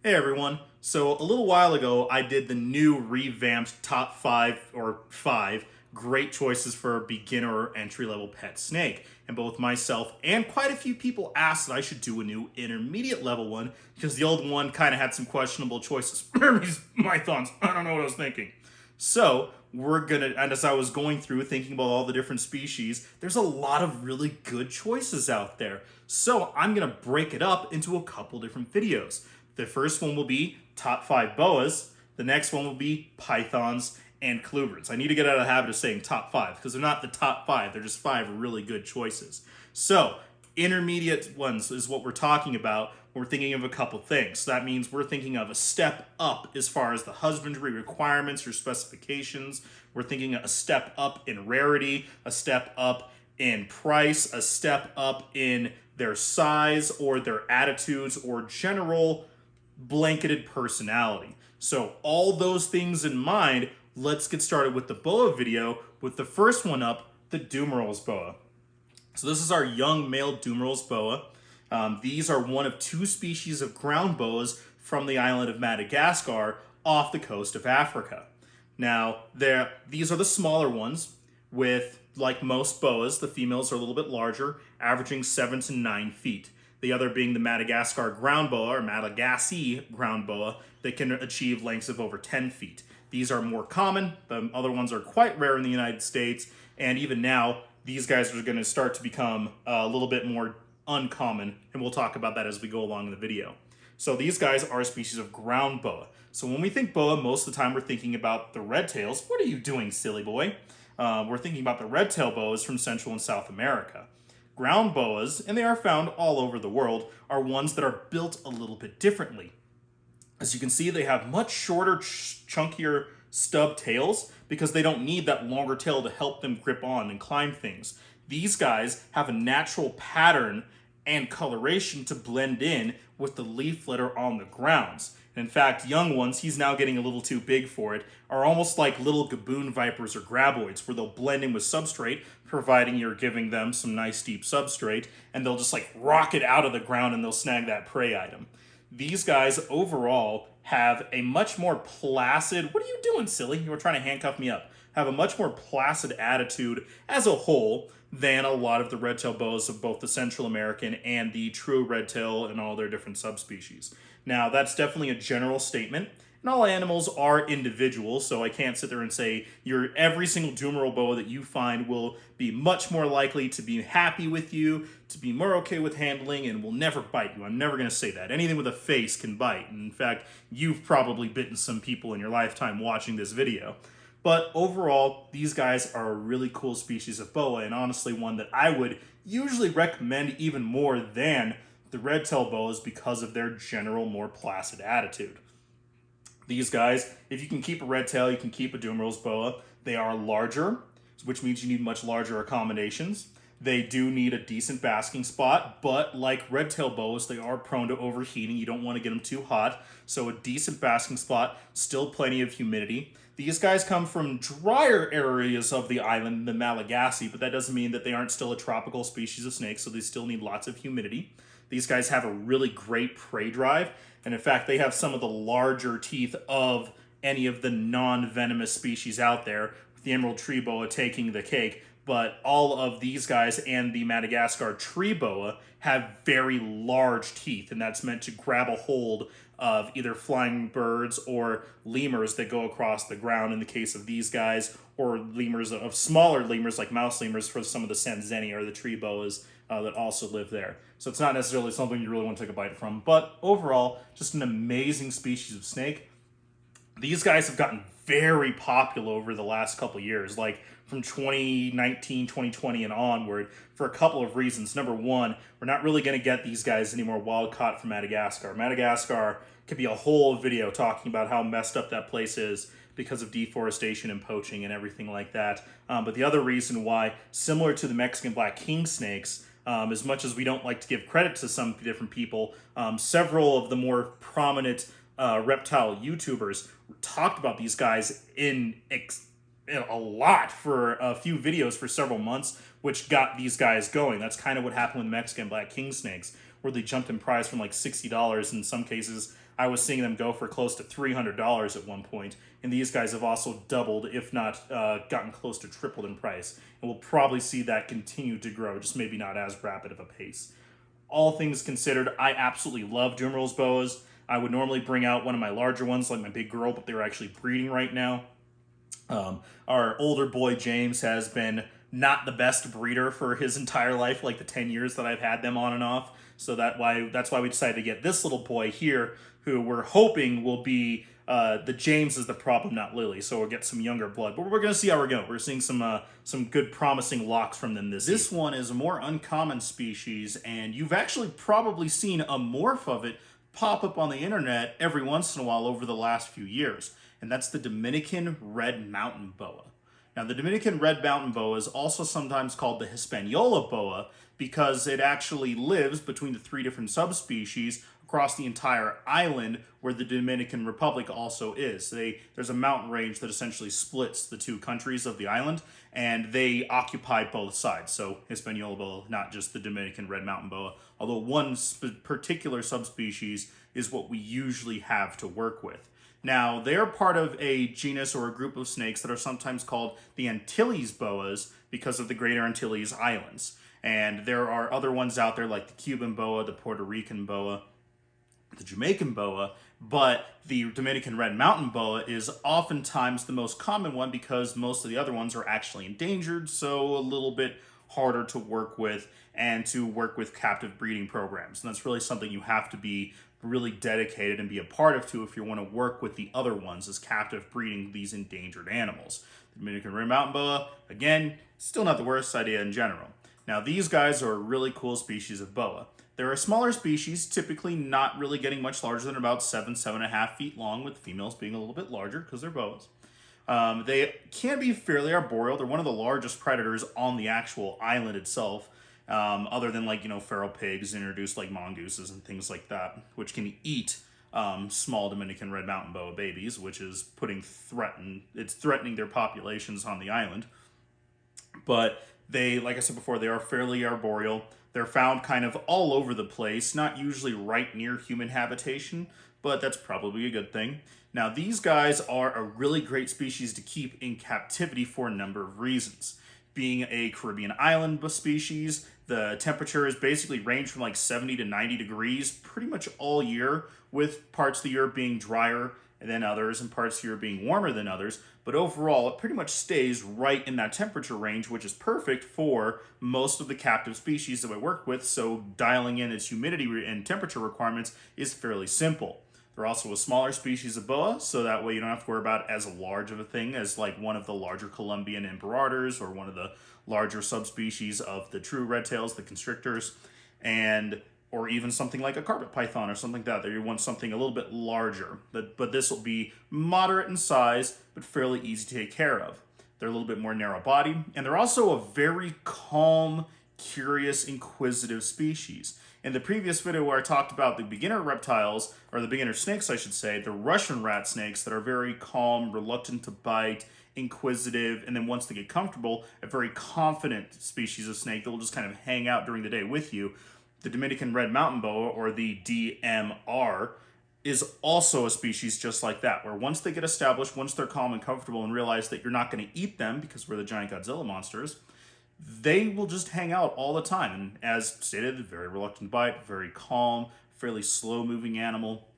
Hey everyone. So a little while ago, I did the new revamped top five great choices for a beginner or entry level pet snake. And both myself and quite a few people asked that I should do a new intermediate level one because the old one kind of had some questionable choices. My thoughts. I don't know what I was thinking. So and as I was going through thinking about all the different species, there's a lot of really good choices out there. So I'm gonna break it up into a couple different videos. The first one will be top 5 boas. The next one will be pythons and colubrids. I need to get out of the habit of saying top 5 because they're not the top 5. They're just 5 really good choices. So intermediate ones is what we're talking about. We're thinking of a couple things. So that means we're thinking of a step up as far as the husbandry requirements or specifications. We're thinking a step up in rarity, a step up in price, a step up in their size or their attitudes or general blanketed personality. So all those things in mind, let's get started with the boa video with the first one up, the Dumerals Boa. So this is our young male Dumerals Boa. These are one of 2 species of ground boas from the island of Madagascar off the coast of Africa. Now, these are the smaller ones with, like most boas, the females are a little bit larger, averaging 7 to 9 feet. The other being the Madagascar ground boa, or Malagasy ground boa, that can achieve lengths of over 10 feet. These are more common. The other ones are quite rare in the United States, and even now, these guys are going to start to become a little bit more uncommon, and we'll talk about that as we go along in the video. So these guys are a species of ground boa. So when we think boa, most of the time we're thinking about the red tails. What are you doing, silly boy? We're thinking about the red tail boas from Central and South America. Ground boas, and they are found all over the world, are ones that are built a little bit differently. As you can see, they have much shorter, chunkier stub tails because they don't need that longer tail to help them grip on and climb things. These guys have a natural pattern and coloration to blend in with the leaf litter on the grounds. And in fact, young ones, he's now getting a little too big for it, are almost like little gaboon vipers or graboids, where they'll blend in with substrate, providing you're giving them some nice deep substrate, and they'll just like rocket out of the ground and they'll snag that prey item. These guys overall have a much more placid, what are you doing, silly? You were trying to handcuff me up. Have a much more placid attitude as a whole than a lot of the red-tailed boas of both the Central American and the true red-tail and all their different subspecies. Now, that's definitely a general statement, and all animals are individual, so I can't sit there and say every single Dumeral boa that you find will be much more likely to be happy with you, to be more okay with handling, and will never bite you. I'm never going to say that. Anything with a face can bite. And in fact, you've probably bitten some people in your lifetime watching this video. But overall, these guys are a really cool species of boa, and honestly one that I would usually recommend even more than the red-tailed boas because of their general more placid attitude. These guys, if you can keep a red tail, you can keep a Dumerals boa. They are larger, which means you need much larger accommodations. They do need a decent basking spot, but like red-tailed boas, they are prone to overheating. You don't want to get them too hot, so a decent basking spot, still plenty of humidity. These guys come from drier areas of the island, the Malagasy, but that doesn't mean that they aren't still a tropical species of snake, so they still need lots of humidity. These guys have a really great prey drive, and in fact, they have some of the larger teeth of any of the non-venomous species out there, with the emerald tree boa taking the cake. But all of these guys and the Madagascar tree boa have very large teeth, and that's meant to grab a hold of either flying birds or lemurs that go across the ground in the case of these guys, or lemurs of smaller lemurs like mouse lemurs for some of the Sanzeni or the tree boas that also live there. So it's not necessarily something you really want to take a bite from, but overall, just an amazing species of snake. These guys have gotten very popular over the last couple years, like from 2019, 2020 and onward, for a couple of reasons. Number one, we're not really going to get these guys anymore wild caught from Madagascar. Madagascar could be a whole video talking about how messed up that place is because of deforestation and poaching and everything like that. But the other reason why, similar to the Mexican black king snakes, as much as we don't like to give credit to some different people, several of the more prominent reptile YouTubers talked about these guys in a lot for a few videos for several months, which got these guys going. That's kind of what happened with Mexican black king snakes, where they jumped in price from like $60 in some cases I was seeing them go for close to $300 at one point, and these guys have also doubled, if not gotten close to tripled in price. And we'll probably see that continue to grow, just maybe not as rapid of a pace. All things considered, I absolutely love Dumerals Boas. I would normally bring out one of my larger ones, like my big girl, but they're actually breeding right now. Our older boy, James, has been not the best breeder for his entire life, like the 10 years that I've had them on and off. So that's why we decided to get this little boy here, who we're hoping will be the James is the problem, not Lily. So we'll get some younger blood, but we're going to see how we're going. We're seeing some good promising locks from them this one is a more uncommon species, and you've actually probably seen a morph of it pop up on the internet every once in a while over the last few years, and that's the Dominican Red Mountain Boa. Now, the Dominican Red Mountain Boa is also sometimes called the Hispaniola Boa because it actually lives between the 3 different subspecies across the entire island where the Dominican Republic also is. There's a mountain range that essentially splits the 2 countries of the island, and they occupy both sides. So Hispaniola Boa, not just the Dominican Red Mountain Boa, although one particular subspecies is what we usually have to work with. Now, they are part of a genus or a group of snakes that are sometimes called the Antilles boas because of the Greater Antilles Islands. And there are other ones out there like the Cuban boa, the Puerto Rican boa, the Jamaican boa, but the Dominican Red Mountain Boa is oftentimes the most common one because most of the other ones are actually endangered, so a little bit harder to work with and to work with captive breeding programs. And that's really something you have to be really dedicated and be a part of too if you want to work with the other ones as captive breeding these endangered animals. The Dominican Red Mountain Boa, again, still not the worst idea in general. Now, these guys are a really cool species of boa. They're a smaller species, typically not really getting much larger than about 7.5 feet long, with females being a little bit larger because they're boas. They can be fairly arboreal. They're one of the largest predators on the actual island itself, other than feral pigs introduced like mongooses and things like that, which can eat small Dominican Red Mountain Boa babies, which is threatening their populations on the island. But they, like I said before, they are fairly arboreal. They're found kind of all over the place, not usually right near human habitation, but that's probably a good thing. Now, these guys are a really great species to keep in captivity for a number of reasons. Being a Caribbean island species, the temperatures basically range from like 70 to 90 degrees pretty much all year, with parts of the year being drier than others and parts of the year being warmer than others. But overall, it pretty much stays right in that temperature range, which is perfect for most of the captive species that we work with, so dialing in its humidity and temperature requirements is fairly simple. They're also a smaller species of boa, so that way you don't have to worry about as large of a thing as like one of the larger Colombian imperators or one of the larger subspecies of the true red tails, the constrictors, or even something like a carpet python or something like that. You want something a little bit larger, but this will be moderate in size, but fairly easy to take care of. They're a little bit more narrow-bodied, and they're also a very calm, curious, inquisitive species. In the previous video where I talked about the beginner reptiles, or the beginner snakes I should say, the Russian rat snakes that are very calm, reluctant to bite, inquisitive, and then once they get comfortable, a very confident species of snake that will just kind of hang out during the day with you. The Dominican Red Mountain Boa, or the DMR, is also a species just like that, where once they get established, once they're calm and comfortable and realize that you're not going to eat them because we're the giant Godzilla monsters, they will just hang out all the time. And as stated, very reluctant to bite, very calm, fairly slow-moving animal.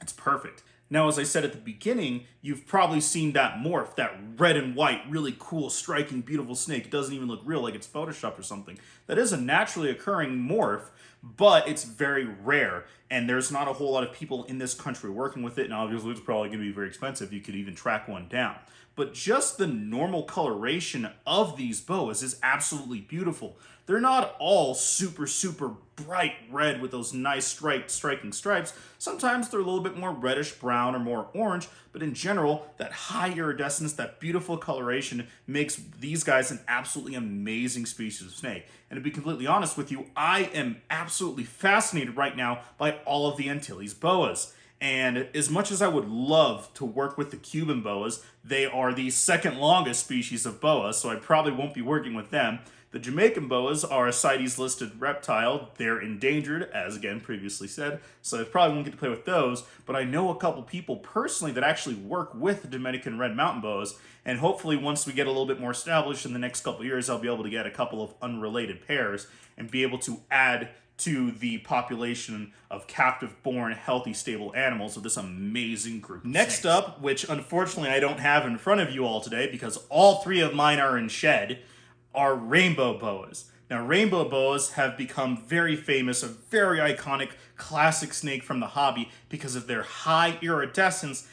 It's perfect. Now, as I said at the beginning, you've probably seen that morph, that red and white, really cool, striking, beautiful snake. It doesn't even look real, like it's photoshopped or something. That is a naturally occurring morph, but it's very rare, and there's not a whole lot of people in this country working with it, and obviously it's probably going to be very expensive. You could even track one down. But just the normal coloration of these boas is absolutely beautiful. They're not all super, super bright red with those nice striking stripes. Sometimes they're a little bit more reddish brown or more orange, but in general, that high iridescence, that beautiful coloration makes these guys an absolutely amazing species of snake. And to be completely honest with you, I am absolutely fascinated right now by all of the Antilles boas. And as much as I would love to work with the Cuban boas, they are the second longest species of boa, so I probably won't be working with them. The Jamaican boas are a CITES listed reptile. They're endangered, as again previously said, so I probably won't get to play with those, but I know a couple people personally that actually work with the Dominican Red Mountain Boas, and hopefully once we get a little bit more established in the next couple years, I'll be able to get a couple of unrelated pairs and be able to add to the population of captive-born, healthy, stable animals of this amazing group. Next up, which unfortunately I don't have in front of you all today because all three of mine are in shed, are rainbow boas. Now, rainbow boas have become very famous, a very iconic classic snake from the hobby because of their high iridescence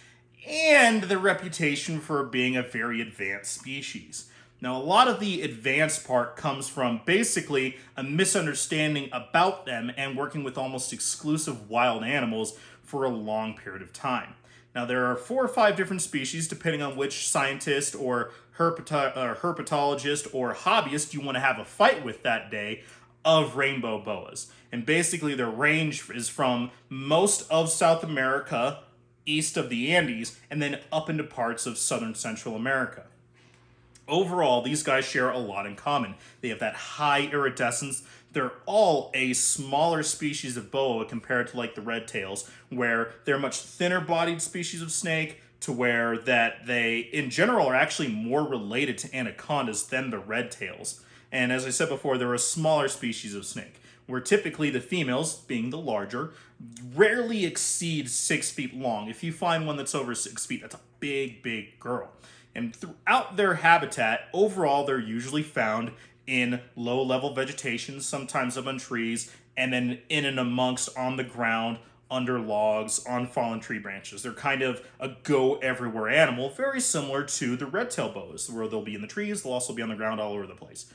and their reputation for being a very advanced species. Now, a lot of the advanced part comes from basically a misunderstanding about them and working with almost exclusive wild animals for a long period of time. Now, there are 4 or 5 different species, depending on which scientist or herpetologist or hobbyist you want to have a fight with that day, of rainbow boas. And basically, their range is from most of South America, east of the Andes, and then up into parts of southern Central America. Overall, these guys share a lot in common. They have that high iridescence. They're all a smaller species of boa compared to like the red tails, where they're much thinner bodied species of snake, to where that they in general are actually more related to anacondas than the red tails. And as I said before, they're a smaller species of snake, where typically the females, being the larger, rarely exceed 6 feet long. If you find one that's over 6 feet, that's a big, big girl. And throughout their habitat, overall, they're usually found in low-level vegetation, sometimes up on trees, and then in and amongst on the ground, under logs, on fallen tree branches. They're kind of a go-everywhere animal, very similar to the red-tailed boas, where they'll be in the trees, they'll also be on the ground all over the place.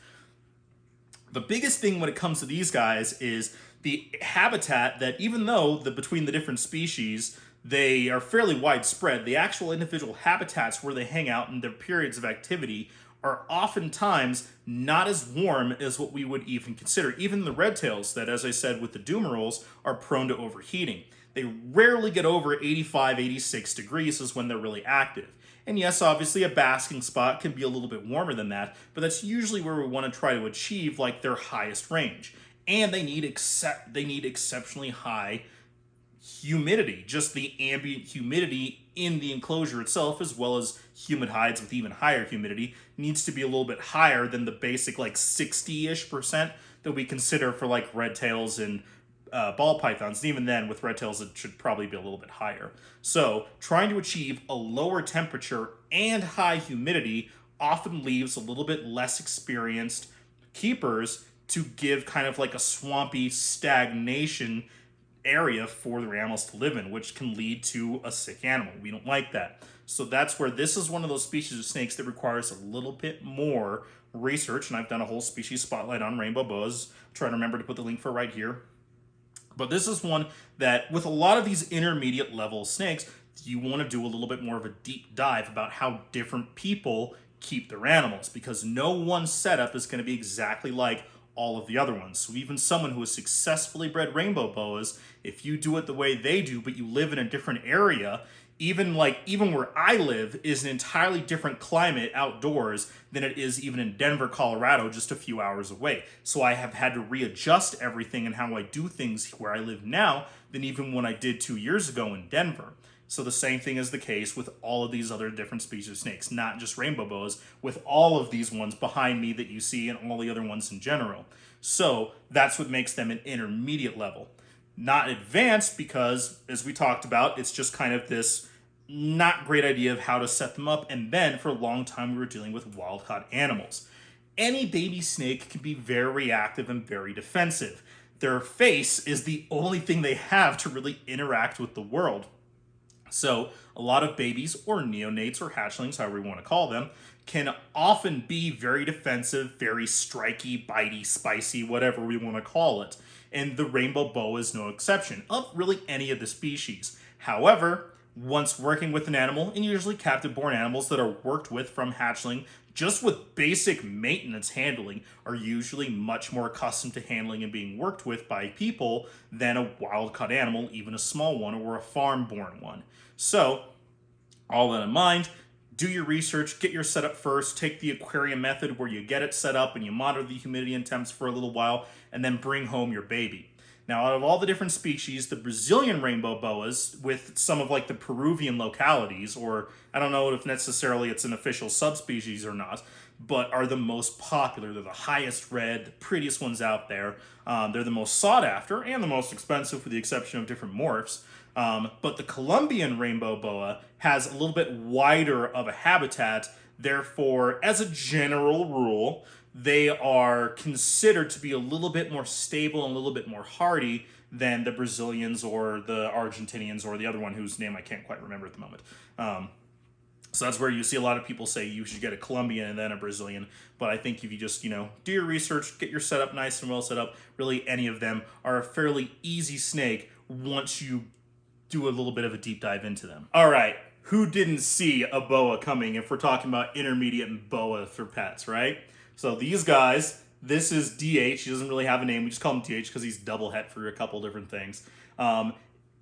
The biggest thing when it comes to these guys is the habitat that, even though between the different species, they are fairly widespread, the actual individual habitats where they hang out and their periods of activity are oftentimes not as warm as what we would even consider. Even the red tails that, as I said with the Dumerals, are prone to overheating. They rarely get over 85, 86 degrees is when they're really active. And yes, obviously a basking spot can be a little bit warmer than that, but that's usually where we want to try to achieve like their highest range. And they need exceptionally high humidity, just the ambient humidity in the enclosure itself, as well as humid hides with even higher humidity, needs to be a little bit higher than the basic like 60-ish% that we consider for like red tails and ball pythons. And even then, with red tails, it should probably be a little bit higher. So trying to achieve a lower temperature and high humidity often leaves a little bit less experienced keepers to give kind of like a swampy stagnation area for the animals to live in, which can lead to a sick animal. We don't like that. So that's where this is one of those species of snakes that requires a little bit more research, and I've done a whole species spotlight on rainbow boas. Try to remember to put the link for right here. But this is one that, with a lot of these intermediate level snakes, you want to do a little bit more of a deep dive about how different people keep their animals, because no one setup is going to be exactly like all of the other ones. So even someone who has successfully bred rainbow boas, if you do it the way they do, but you live in a different area, even where I live is an entirely different climate outdoors than it is even in Denver, Colorado, just a few hours away. So I have had to readjust everything and how I do things where I live now than even when I did 2 years ago in Denver. So the same thing is the case with all of these other different species of snakes, not just rainbow boas, with all of these ones behind me that you see and all the other ones in general. So that's what makes them an intermediate level. Not advanced because, as we talked about, it's just kind of this not great idea of how to set them up, and then for a long time we were dealing with wild-caught animals. Any baby snake can be very reactive and very defensive. Their face is the only thing they have to really interact with the world. So a lot of babies, or neonates, or hatchlings, however you want to call them, can often be very defensive, very striky, bitey, spicy, whatever we want to call it. And the rainbow boa is no exception, of really any of the species. However, once working with an animal, and usually captive-born animals that are worked with from hatchling, just with basic maintenance handling, are usually much more accustomed to handling and being worked with by people than a wild-caught animal, even a small one or a farm-born one. So, all that in mind, do your research, get your setup first, take the aquarium method where you get it set up and you monitor the humidity and temps for a little while, and then bring home your baby. Now, out of all the different species, the Brazilian rainbow boas, with some of like the Peruvian localities, or I don't know if necessarily it's an official subspecies or not, but are the most popular. They're the highest red, the prettiest ones out there. They're the most sought after and the most expensive, with the exception of different morphs. But the Colombian rainbow boa has a little bit wider of a habitat. Therefore, as a general rule, they are considered to be a little bit more stable and a little bit more hardy than the Brazilians or the Argentinians or the other one whose name I can't quite remember at the moment. So that's where you see a lot of people say you should get a Colombian and then a Brazilian. But I think if you just, do your research, get your setup nice and well set up, really any of them are a fairly easy snake once you do a little bit of a deep dive into them. All right, who didn't see a boa coming if we're talking about intermediate and boa for pets, right? So these guys, this is DH. He doesn't really have a name. We just call him DH because he's doublehead for a couple different things.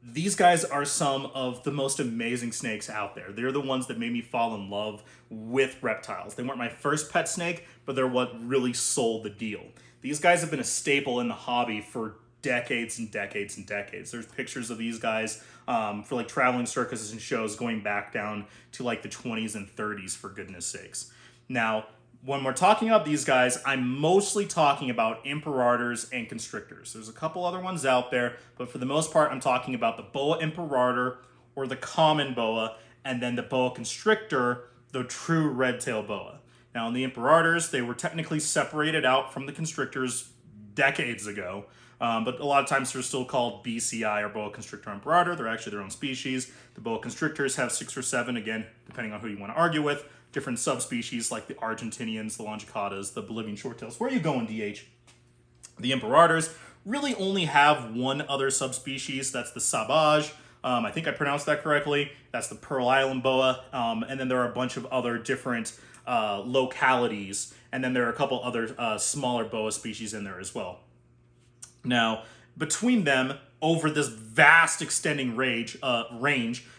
These guys are some of the most amazing snakes out there. They're the ones that made me fall in love with reptiles. They weren't my first pet snake, but they're what really sold the deal. These guys have been a staple in the hobby for decades and decades and decades. There's pictures of these guys for like traveling circuses and shows going back down to like the 20s and 30s, for goodness sakes. Now, when we're talking about these guys, I'm mostly talking about imperators and constrictors. There's a couple other ones out there, but for the most part, I'm talking about the boa imperator or the common boa, and then the boa constrictor, the true red-tailed boa. Now, in the imperators, they were technically separated out from the constrictors decades ago, but a lot of times they're still called BCI or boa constrictor imperator. They're actually their own species. The boa constrictors have 6 or 7, again, depending on who you want to argue with. Different subspecies like the Argentinians, the Longicatas, the Bolivian shorttails. Where are you going, DH? The imperators really only have one other subspecies. That's the sabage. I think I pronounced that correctly. That's the Pearl Island boa. And then there are a bunch of other different localities. And then there are a couple other smaller boa species in there as well. Now, between them, over this vast extending range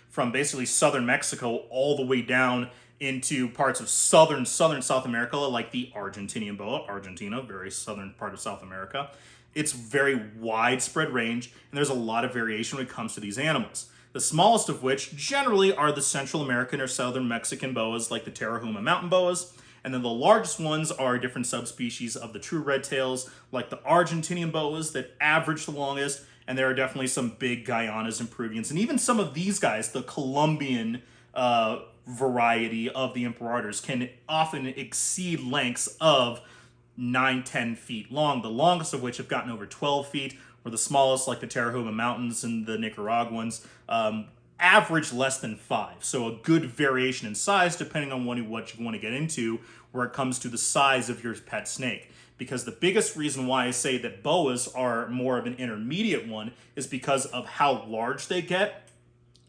from basically southern Mexico all the way down into parts of southern South America, like the Argentinian boa, Argentina, very southern part of South America. It's very widespread range, and there's a lot of variation when it comes to these animals. The smallest of which generally are the Central American or Southern Mexican boas, like the Tarahuma mountain boas, and then the largest ones are different subspecies of the true red tails, like the Argentinian boas that average the longest, and there are definitely some big Guyanas and Peruvians, and even some of these guys, the Colombian variety of the imperators, can often exceed lengths of 9-10 feet long, the longest of which have gotten over 12 feet, or the smallest, like the Tarahuma Mountains and the Nicaraguans, average less than 5. So a good variation in size depending on what you want to get into where it comes to the size of your pet snake. Because the biggest reason why I say that boas are more of an intermediate one is because of how large they get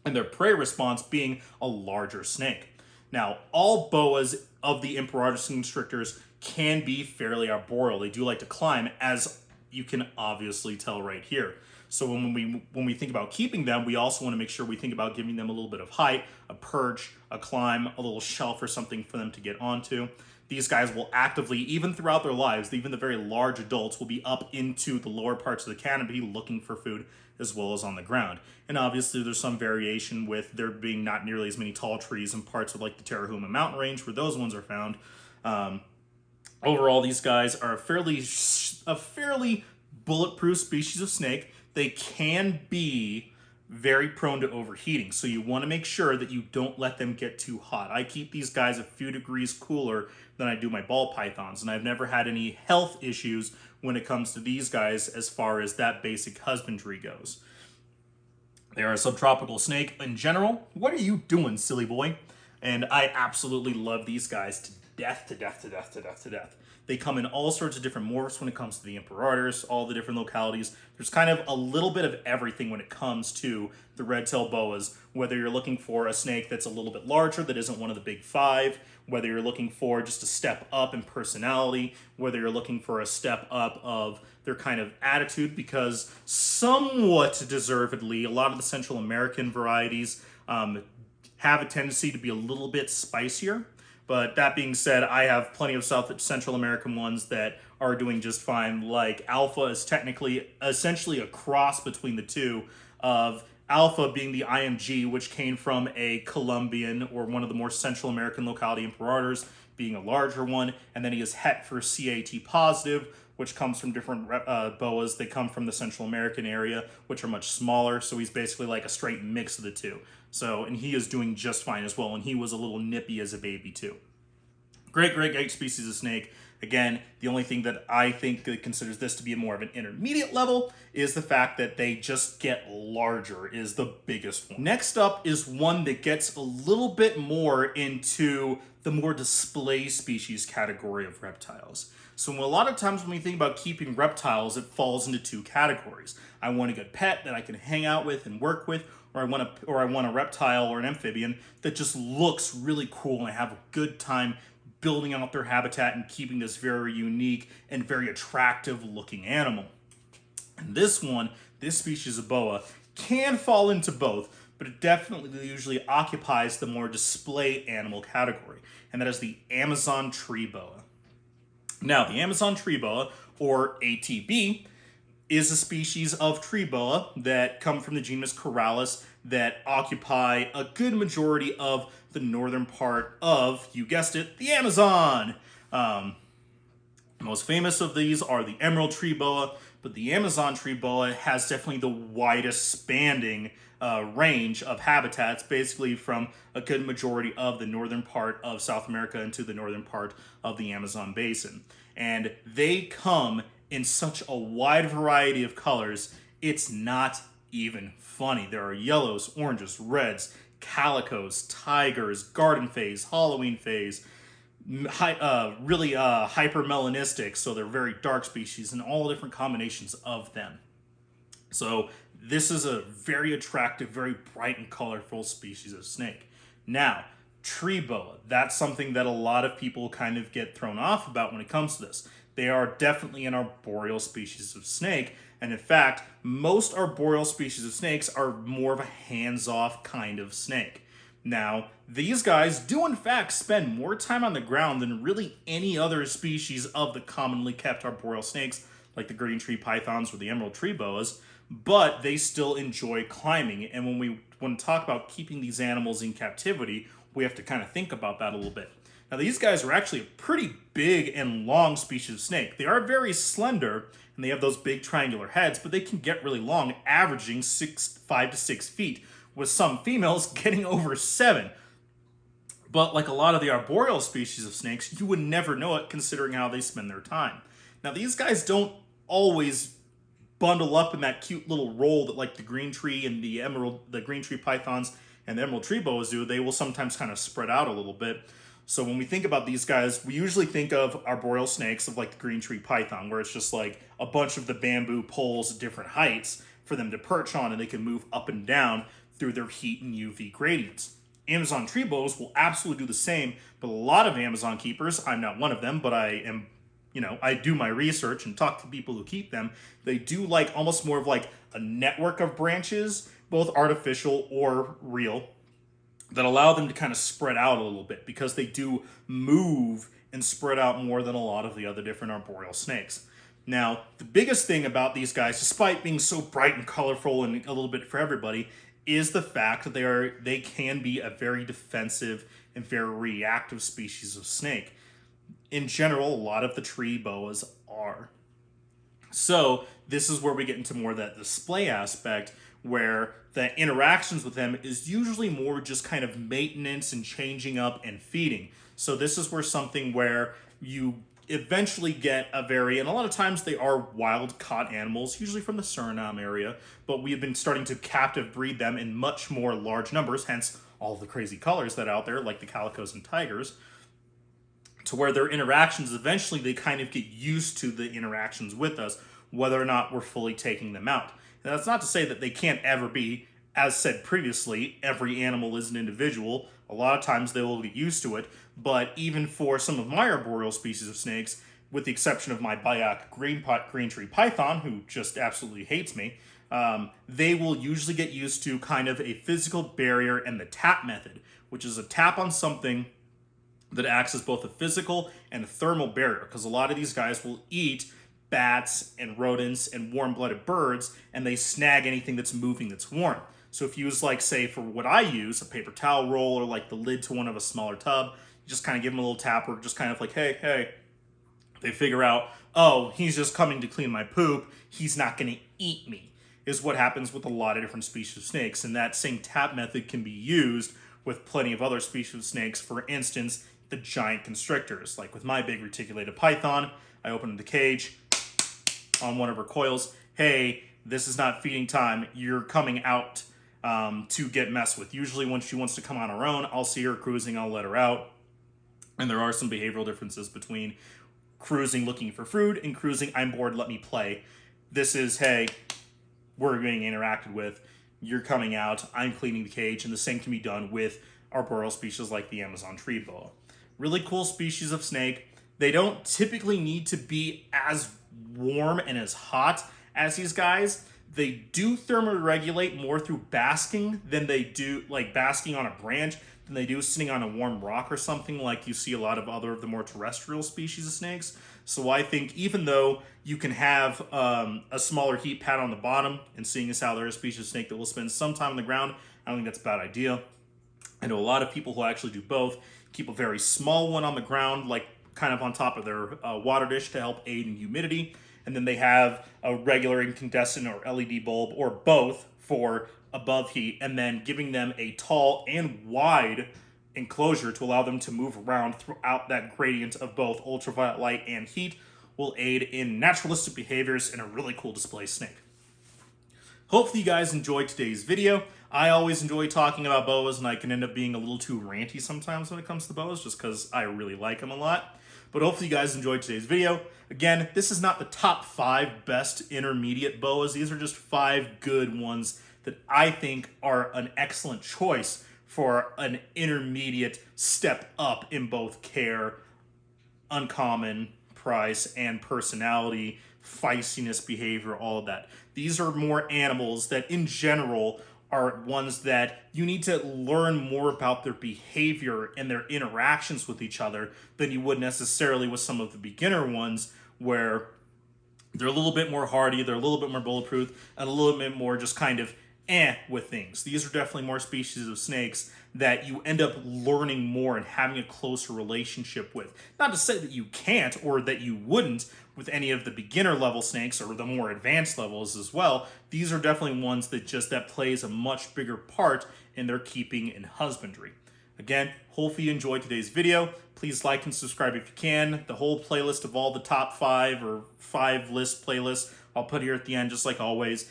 and their prey response being a larger snake. Now, all boas of the imperators and constrictors can be fairly arboreal. They do like to climb, as you can obviously tell right here. So when we think about keeping them, we also want to make sure we think about giving them a little bit of height, a perch, a climb, a little shelf or something for them to get onto. These guys will actively, even throughout their lives, even the very large adults will be up into the lower parts of the canopy looking for food as well as on the ground. And obviously there's some variation with there being not nearly as many tall trees in parts of like the Tarahuma mountain range where those ones are found. Overall, these guys are a fairly bulletproof species of snake. They can be very prone to overheating, so you want to make sure that you don't let them get too hot. I keep these guys a few degrees cooler than I do my ball pythons, and I've never had any health issues when it comes to these guys as far as that basic husbandry goes. They are a subtropical snake in general. What are you doing, silly boy? And I absolutely love these guys to death, to death, to death, to death, to death. They come in all sorts of different morphs when it comes to the imperators, all the different localities. There's kind of a little bit of everything when it comes to the red-tailed boas, whether you're looking for a snake that's a little bit larger, that isn't one of the big 5, whether you're looking for just a step up in personality, whether you're looking for a step up of their kind of attitude, because somewhat deservedly, a lot of the Central American varieties have a tendency to be a little bit spicier. But that being said, I have plenty of South Central American ones that are doing just fine. Like Alpha is technically essentially a cross between the two, of Alpha being the IMG, which came from a Colombian or one of the more Central American locality imperators, being a larger one, and then he has Het for CAT positive, which comes from different boas. They come from the Central American area, which are much smaller, so he's basically like a straight mix of the two. So, and he is doing just fine as well, and he was a little nippy as a baby too. Great species of snake. Again, the only thing that I think that considers this to be more of an intermediate level is the fact that they just get larger is the biggest one. Next up is one that gets a little bit more into the more display species category of reptiles. So a lot of times when we think about keeping reptiles, it falls into two categories. I want a good pet that I can hang out with and work with, or I want a reptile or an amphibian that just looks really cool and I have a good time building out their habitat and keeping this very unique and very attractive looking animal. And this species of boa, can fall into both, but it definitely usually occupies the more display animal category, and that is the Amazon tree boa. Now, the Amazon tree boa, or ATB, is a species of tree boa that come from the genus Corallus that occupy a good majority of the northern part of, you guessed it, the Amazon. The most famous of these are the emerald tree boa, but the Amazon tree boa has definitely the widest spanning range of habitats, basically from a good majority of the northern part of South America into the northern part of the Amazon basin. And they come in such a wide variety of colors, it's not even funny. There are yellows, oranges, reds, calicos, tigers, garden phase, Halloween phase, really hypermelanistic, so they're very dark species, and all different combinations of them. So this is a very attractive, very bright and colorful species of snake. Now, tree boa, that's something that a lot of people kind of get thrown off about when it comes to this. They are definitely an arboreal species of snake, and in fact, most arboreal species of snakes are more of a hands-off kind of snake. Now, these guys do in fact spend more time on the ground than really any other species of the commonly kept arboreal snakes, like the green tree pythons or the emerald tree boas, but they still enjoy climbing. And when we want to talk about keeping these animals in captivity, we have to kind of think about that a little bit. Now, these guys are actually a pretty big and long species of snake. They are very slender, and they have those big triangular heads, but they can get really long, averaging 5 to 6 feet, with some females getting over 7. But like a lot of the arboreal species of snakes, you would never know it considering how they spend their time. Now, these guys don't always bundle up in that cute little roll that like the green tree and the green tree pythons and the emerald tree boas do. They will sometimes kind of spread out a little bit. So when we think about these guys, we usually think of arboreal snakes of like the green tree python, where it's just like a bunch of the bamboo poles at different heights for them to perch on, and they can move up and down through their heat and UV gradients. Amazon tree boas will absolutely do the same, but a lot of Amazon keepers, I'm not one of them, but I am, I do my research and talk to people who keep them. They do like almost more of like a network of branches, both artificial or real, that allow them to kind of spread out a little bit, because they do move and spread out more than a lot of the other different arboreal snakes. Now, the biggest thing about these guys, despite being so bright and colorful and a little bit for everybody, is the fact that they can be a very defensive and very reactive species of snake. In general, a lot of the tree boas are. So this is where we get into more of that display aspect, where the interactions with them is usually more just kind of maintenance and changing up and feeding. So this is where something where you eventually get and a lot of times they are wild caught animals, usually from the Suriname area, but we have been starting to captive breed them in much more large numbers, hence all the crazy colors that are out there, like the calicos and tigers, to where their interactions, eventually they kind of get used to the interactions with us, whether or not we're fully taking them out. Now, that's not to say that they can't ever be, as said previously, every animal is an individual. A lot of times they will get used to it, but even for some of my arboreal species of snakes, with the exception of my Bayak green tree python, who just absolutely hates me, they will usually get used to kind of a physical barrier and the tap method, which is a tap on something that acts as both a physical and a thermal barrier, because a lot of these guys will eat bats and rodents and warm-blooded birds, and they snag anything that's moving that's warm. So if you use, like, say, for what I use, a paper towel roll or like the lid to one of a smaller tub, you just kind of give them a little tap, or just kind of like, hey, hey. They figure out, oh, he's just coming to clean my poop, he's not going to eat me, is what happens with a lot of different species of snakes. And that same tap method can be used with plenty of other species of snakes. For instance, the giant constrictors. Like with my big reticulated python, I open the cage on one of her coils. Hey, this is not feeding time. You're coming out to get messed with. Usually when she wants to come on her own, I'll see her cruising, I'll let her out. And there are some behavioral differences between cruising looking for food and cruising, I'm bored, let me play. This is, hey, we're being interacted with. You're coming out, I'm cleaning the cage. And the same can be done with arboreal species like the Amazon Tree Boa. Really cool species of snake. They don't typically need to be as warm and as hot as these guys. They do thermally regulate more through basking than they do, like basking on a branch, than they do sitting on a warm rock or something like you see a lot of other of the more terrestrial species of snakes. So I think even though you can have a smaller heat pad on the bottom, and seeing as how they're a species of snake that will spend some time on the ground, I don't think that's a bad idea. I know a lot of people who actually do both. Keep a very small one on the ground, like kind of on top of their water dish to help aid in humidity. And then they have a regular incandescent or LED bulb or both for above heat, and then giving them a tall and wide enclosure to allow them to move around throughout that gradient of both ultraviolet light and heat will aid in naturalistic behaviors in a really cool display snake. Hopefully you guys enjoyed today's video. I always enjoy talking about boas, and I can end up being a little too ranty sometimes when it comes to boas, just because I really like them a lot. But hopefully you guys enjoyed today's video. Again, this is not the top 5 best intermediate boas. These are just 5 good ones that I think are an excellent choice for an intermediate step up in both care, uncommon, price, and personality, feistiness, behavior, all of that. These are more animals that in general are ones that you need to learn more about their behavior and their interactions with each other than you would necessarily with some of the beginner ones, where they're a little bit more hardy, they're a little bit more bulletproof, and a little bit more just kind of with things. These are definitely more species of snakes that you end up learning more and having a closer relationship with. Not to say that you can't or that you wouldn't with any of the beginner level snakes or the more advanced levels as well. These are definitely ones that plays a much bigger part in their keeping and husbandry. Again, hopefully you enjoyed today's video. Please like and subscribe if you can. The whole playlist of all the top 5 or 5 list playlists I'll put here at the end, just like always.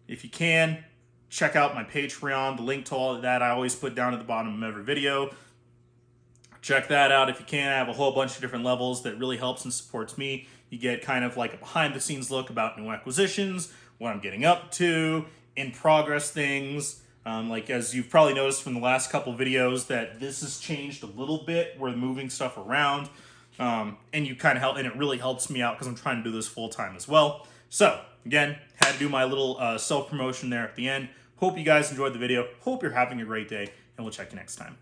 If you can, check out my Patreon. The link to all of that I always put down at the bottom of every video. Check that out if you can. I have a whole bunch of different levels that really helps and supports me. You get kind of like a behind-the-scenes look about new acquisitions, what I'm getting up to, in progress things. Like as you've probably noticed from the last couple videos that this has changed a little bit. We're moving stuff around. And you kind of help, and it really helps me out because I'm trying to do this full-time as well. So, again, had to do my little self-promotion there at the end. Hope you guys enjoyed the video. Hope you're having a great day, and we'll check you next time.